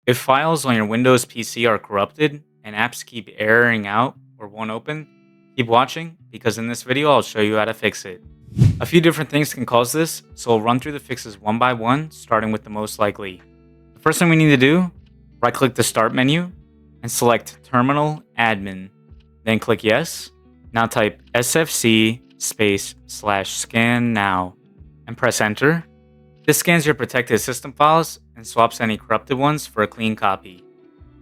If files on your Windows PC are corrupted and apps keep erroring out or won't open, keep watching because in this video I'll show you how to fix it. A few different things can cause this, so I'll run through the fixes one by one, starting with the most likely. The first thing we need to do, right click the Start menu and select Terminal Admin. Then click Yes. Now type SFC /scannow and press Enter. This scans your protected system files and swaps any corrupted ones for a clean copy.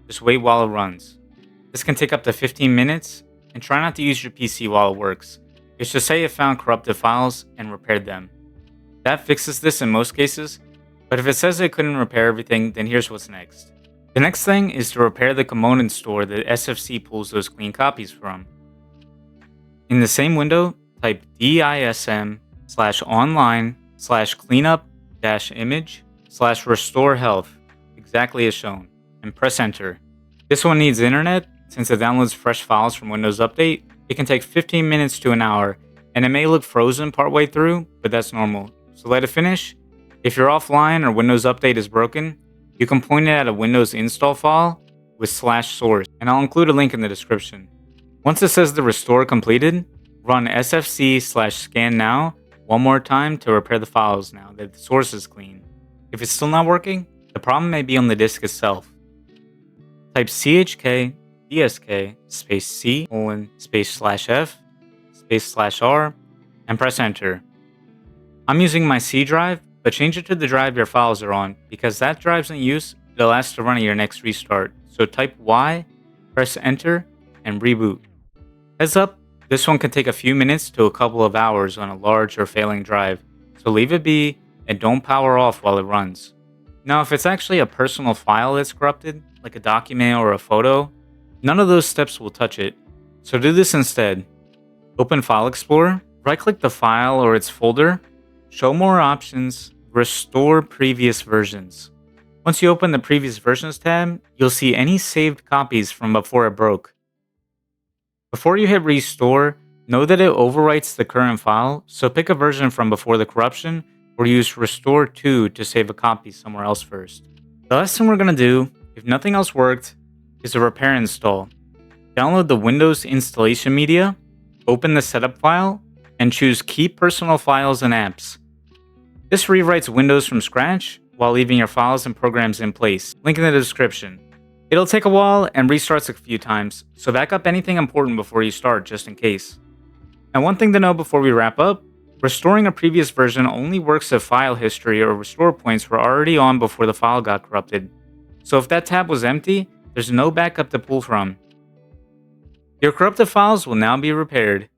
Just wait while it runs. This can take up to 15 minutes, and try not to use your PC while it works. It should say it found corrupted files and repaired them. That fixes this in most cases, but if it says it couldn't repair everything, then here's what's next. The next thing is to repair the component store that SFC pulls those clean copies from. In the same window, type DISM/online/cleanup-image/RestoreHealth, exactly as shown, and press Enter. This one needs internet, since it downloads fresh files from Windows Update. It can take 15 minutes to an hour, and it may look frozen partway through, but that's normal, so let it finish. If you're offline or Windows Update is broken, you can point it at a Windows install file with /source, and I'll include a link in the description. Once it says the restore completed, run SFC/scannow one more time to repair the files now that the source is clean. If it's still not working, the problem may be on the disk itself. Type CHKDSK C /F/R and press Enter. I'm using my C drive, but change it to the drive your files are on because that drive's in use. It'll ask to run at your next restart. So type Y, press Enter, and reboot. Heads up, this one can take a few minutes to a couple of hours on a large or failing drive, so leave it be and don't power off while it runs. Now, if it's actually a personal file that's corrupted, like a document or a photo, none of those steps will touch it. So do this instead. Open File Explorer, right-click the file or its folder, show more options, restore previous versions. Once you open the previous versions tab, you'll see any saved copies from before it broke. Before you hit restore, know that it overwrites the current file, so pick a version from before the corruption or use restore to save a copy somewhere else first. The last thing we're going to do, if nothing else worked, is a repair install. Download the Windows installation media, open the setup file, and choose Keep Personal Files and Apps. This rewrites Windows from scratch while leaving your files and programs in place. Link in the description. It'll take a while and restarts a few times, so back up anything important before you start just in case. Now, one thing to know before we wrap up, restoring a previous version only works if file history or restore points were already on before the file got corrupted. So if that tab was empty, there's no backup to pull from. Your corrupted files will now be repaired.